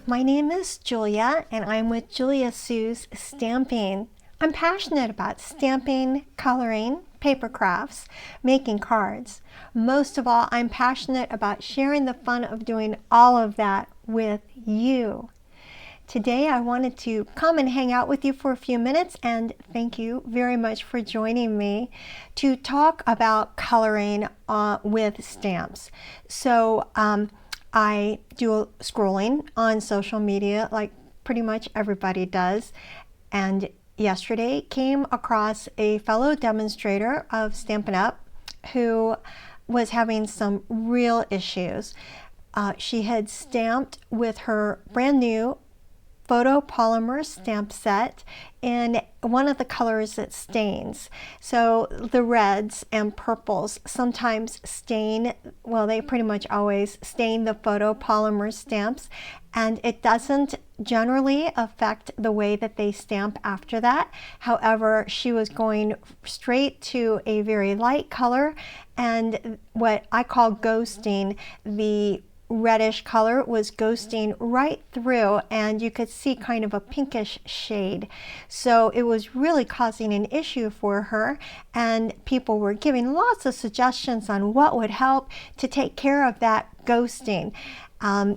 My name is Julia and I'm with Julia Sue's Stamping. I'm passionate about stamping, coloring, paper crafts, making cards. Most of all, I'm passionate about sharing the fun of doing all of that with you. Today I wanted to come and hang out with you for a few minutes, and thank you very much for joining me to talk about coloring with stamps. So I do scrolling on social media like pretty much everybody does, and yesterday came across a fellow demonstrator of Stampin' Up! Who was having some real issues. She had stamped with her brand new Photopolymer stamp set in one of the colors that stains. So the reds and purples sometimes stain, well, they pretty much always stain the photopolymer stamps, and it doesn't generally affect the way that they stamp after that. However, she was going straight to a very light color, and what I call ghosting, the reddish color was ghosting right through, and you could see kind of a pinkish shade. So it was really causing an issue for her, and people were giving lots of suggestions on what would help to take care of that ghosting.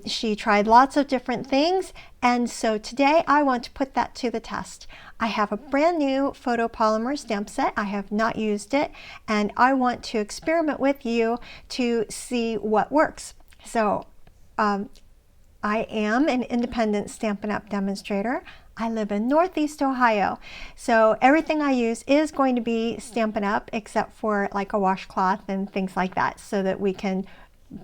She tried lots of different things, and so today I want to put that to the test. I have a brand new Photopolymer stamp set. I have not used it, and I want to experiment with you to see what works. So I am an independent Stampin' Up! Demonstrator. I live in Northeast Ohio. So everything I use is going to be Stampin' Up! Except for like a washcloth and things like that, so that we can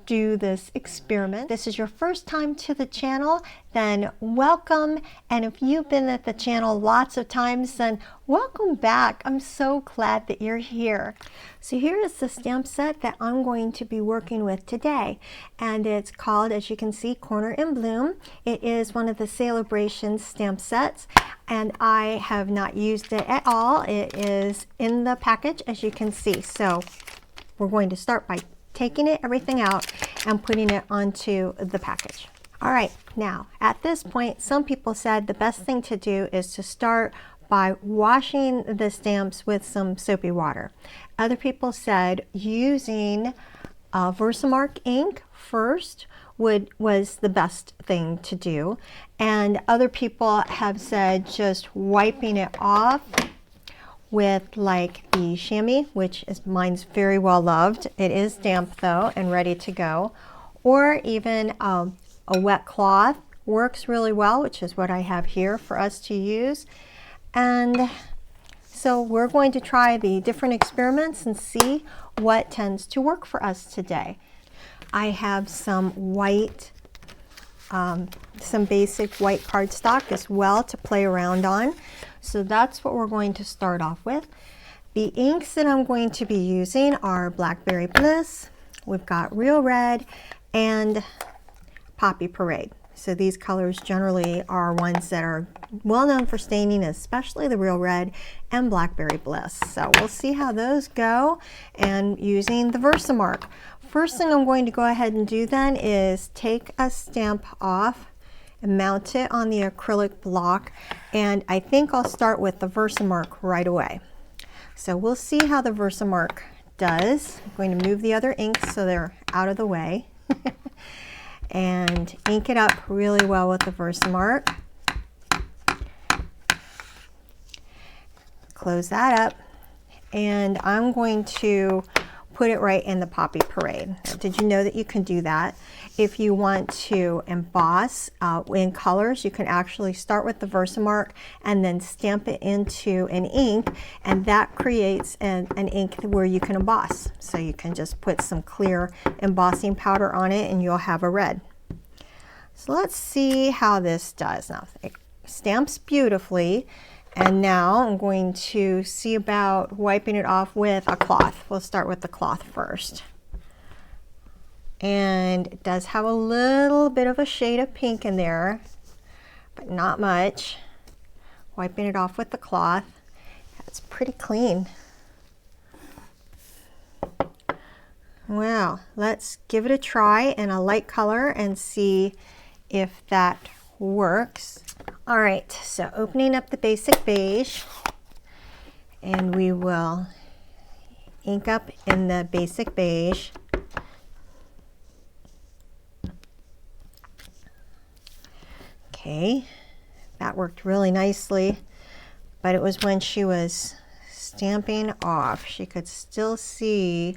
do this experiment. This is your first time to the channel, then welcome. And if you've been at the channel lots of times, then welcome back. I'm so glad that you're here. So here is the stamp set that I'm going to be working with today, and it's called, as you can see, Corner in Bloom. It is one of the Celebration stamp sets, and I have not used it at all. It is in the package, as you can see. So we're going to start by taking everything out and putting it onto the package. All right, now at this point, some people said the best thing to do is to start by washing the stamps with some soapy water. Other people said using VersaMark ink first was the best thing to do, and other people have said just wiping it off with like the Shammy, which is, mine's very well loved. It is damp though and ready to go. Or even a wet cloth works really well, which is what I have here for us to use. And so we're going to try the different experiments and see what tends to work for us today. I have some white, some basic white cardstock as well to play around on. So that's what we're going to start off with. The inks that I'm going to be using are Blackberry Bliss, we've got Real Red, and Poppy Parade. So these colors generally are ones that are well known for staining, especially the Real Red and Blackberry Bliss. So we'll see how those go, and using the VersaMark. First thing I'm going to go ahead and do then is take a stamp off and mount it on the acrylic block, and I think I'll start with the VersaMark right away. So we'll see how the VersaMark does. I'm going to move the other inks so they're out of the way and ink it up really well with the VersaMark. Close that up, and I'm going to put it right in the Poppy Parade. Did you know that you can do that? If you want to emboss in colors, you can actually start with the VersaMark and then stamp it into an ink, and that creates an ink where you can emboss. So you can just put some clear embossing powder on it and you'll have a red. So let's see how this does. Now it stamps beautifully, and now I'm going to see about wiping it off with a cloth. We'll start with the cloth first. And it does have a little bit of a shade of pink in there, but not much. Wiping it off with the cloth. That's pretty clean. Well, let's give it a try in a light color and see if that works. All right, so opening up the basic beige, and we will ink up in the basic beige. Okay, that worked really nicely, but it was when she was stamping off, she could still see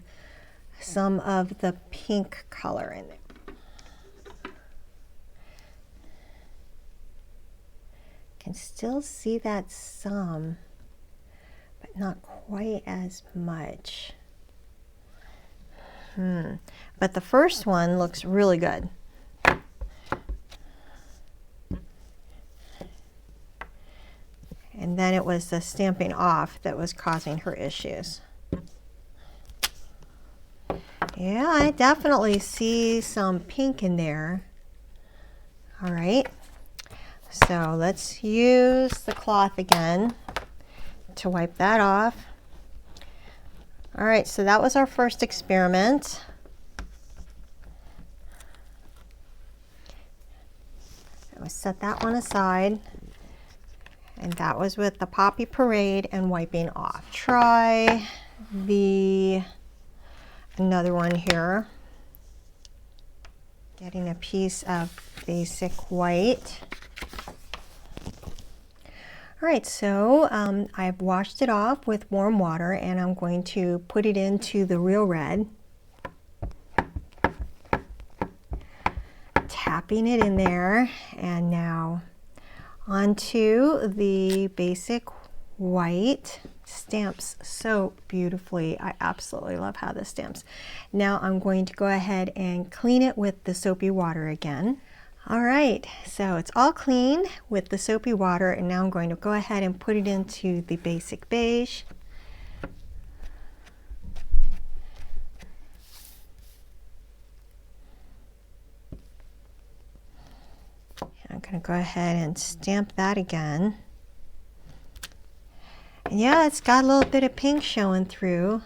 some of the pink color in it. Can still see that some, but not quite as much. But the first one looks really good. And then it was the stamping off that was causing her issues. Yeah, I definitely see some pink in there. All right, so let's use the cloth again to wipe that off. All right, so that was our first experiment. I will set that one aside. And that was with the Poppy Parade and wiping off. Try another one here. Getting a piece of basic white. All right, so I've washed it off with warm water, and I'm going to put it into the Real Red. Tapping it in there, and now onto the basic white. Stamps so beautifully. I absolutely love how this stamps. Now I'm going to go ahead and clean it with the Soapy Water again. All right, so it's all clean with the Soapy Water, and now I'm going to go ahead and put it into the basic beige. I'm going to go ahead and stamp that again. And yeah, it's got a little bit of pink showing through.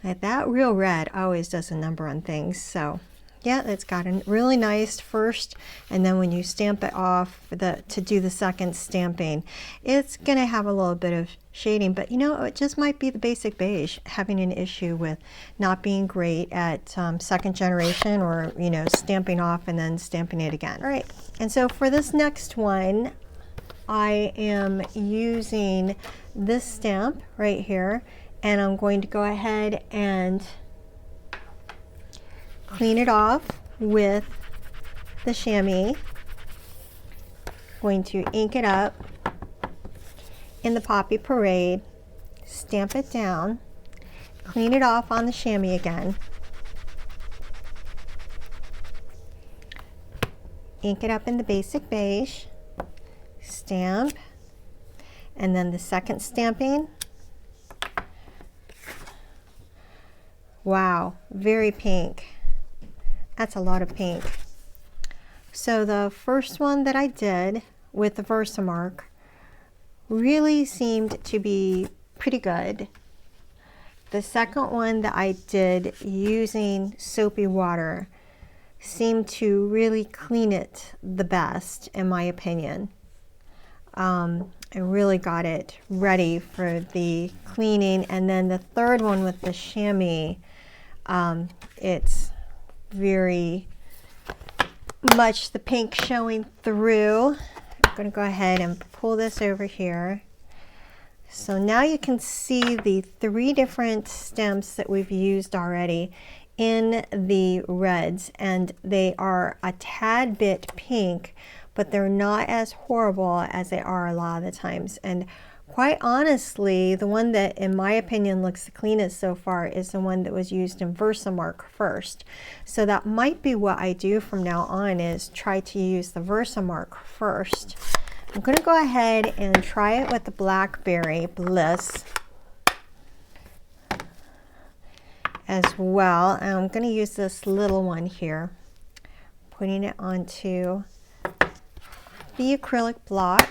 That Real Red always does a number on things. So yeah, it's got a really nice first, and then when you stamp it off to do the second stamping, it's going to have a little bit of shading. But you know, it just might be the basic beige having an issue with not being great at second generation, or you know, stamping off and then stamping it again. All right, and so for this next one, I am using this stamp right here, and I'm going to go ahead and clean it off with the Shammy. Going to ink it up in the Poppy Parade, stamp it down, clean it off on the Shammy again, ink it up in the basic beige, stamp, and then the second stamping. Wow, very pink. That's a lot of pink. So the first one that I did with the VersaMark really seemed to be pretty good. The second one that I did using Soapy Water seemed to really clean it the best, in my opinion. I really got it ready for the cleaning. And then the third one with the Shammy, it's very much the pink showing through. I'm going to go ahead and pull this over here. So now you can see the 3 different stems that we've used already in the reds, and they are a tad bit pink, but they're not as horrible as they are a lot of the times. And quite honestly, the one that in my opinion looks the cleanest so far is the one that was used in VersaMark first. So that might be what I do from now on, is try to use the VersaMark first. I'm going to go ahead and try it with the Blackberry Bliss as well. And I'm going to use this little one here, putting it onto the acrylic block.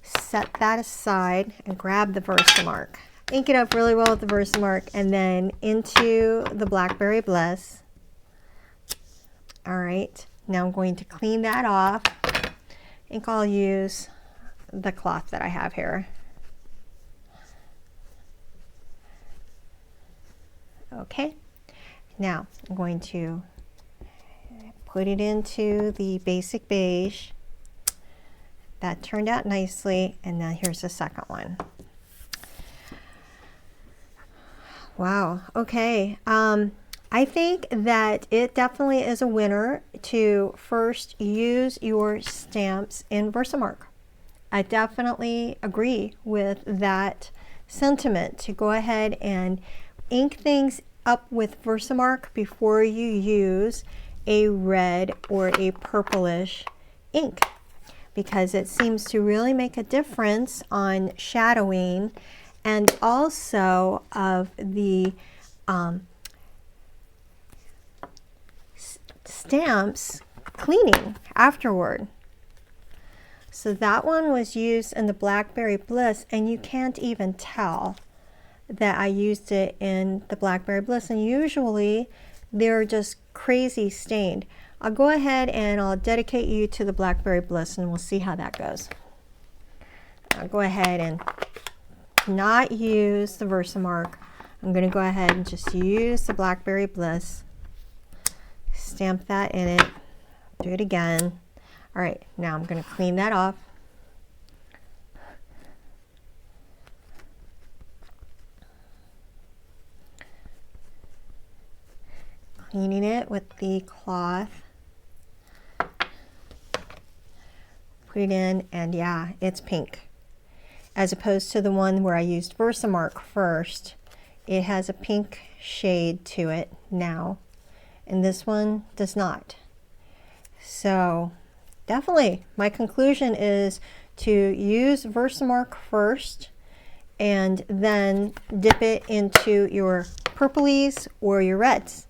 Set that aside and grab the VersaMark. Ink it up really well with the VersaMark, and then into the Blackberry Bliss. All right, now I'm going to clean that off. think I'll use the cloth that I have here. Okay, now I'm going to put it into the basic beige. That turned out nicely, and now here's the second one. Wow, okay. I think that it definitely is a winner to first use your stamps in VersaMark. I definitely agree with that sentiment, to go ahead and ink things up with VersaMark before you use a red or a purplish ink, because it seems to really make a difference on shadowing and also of the stamps cleaning afterward. So that one was used in the Blackberry Bliss, and you can't even tell that I used it in the Blackberry Bliss, and usually they're just crazy stained. I'll go ahead and I'll dedicate you to the Blackberry Bliss, and we'll see how that goes. I'll go ahead and not use the VersaMark. I'm going to go ahead and just use the Blackberry Bliss. Stamp that in it. Do it again. All right, now I'm going to clean that off. Cleaning it with the cloth. Put it in, and yeah, it's pink. As opposed to the one where I used VersaMark first, it has a pink shade to it now, and this one does not. So definitely my conclusion is to use VersaMark first and then dip it into your purplies or your reds.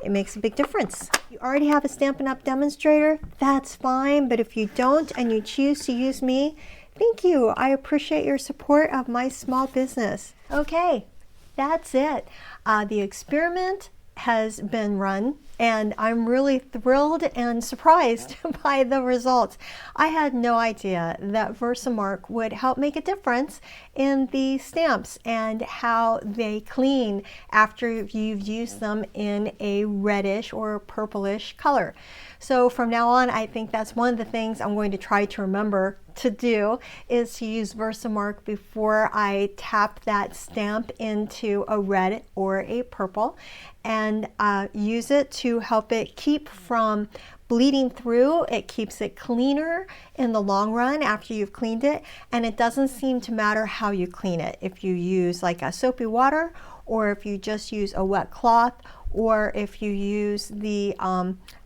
It makes a big difference. You already have a Stampin' Up! Demonstrator, that's fine, but if you don't and you choose to use me, thank you. I appreciate your support of my small business. Okay, that's it. The experiment has been run, and I'm really thrilled and surprised by the results. I had no idea that VersaMark would help make a difference in the stamps and how they clean after you've used them in a reddish or purplish color. So from now on, I think that's one of the things I'm going to try to remember to do, is to use VersaMark before I tap that stamp into a red or a purple, and use it to help it keep from bleeding through. It keeps it cleaner in the long run after you've cleaned it, and it doesn't seem to matter how you clean it. If you use like a soapy water, or if you just use a wet cloth, or if you use the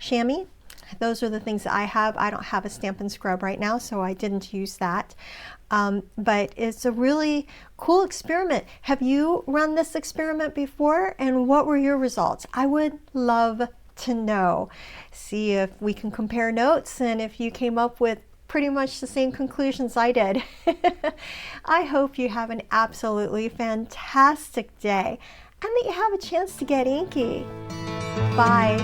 Shammy. Those are the things that I have. I don't have a Stampin' Scrub right now, so I didn't use that. But it's a really cool experiment. Have you run this experiment before, and what were your results? I would love to know. See if we can compare notes and if you came up with pretty much the same conclusions I did. I hope you have an absolutely fantastic day and that you have a chance to get inky. Bye.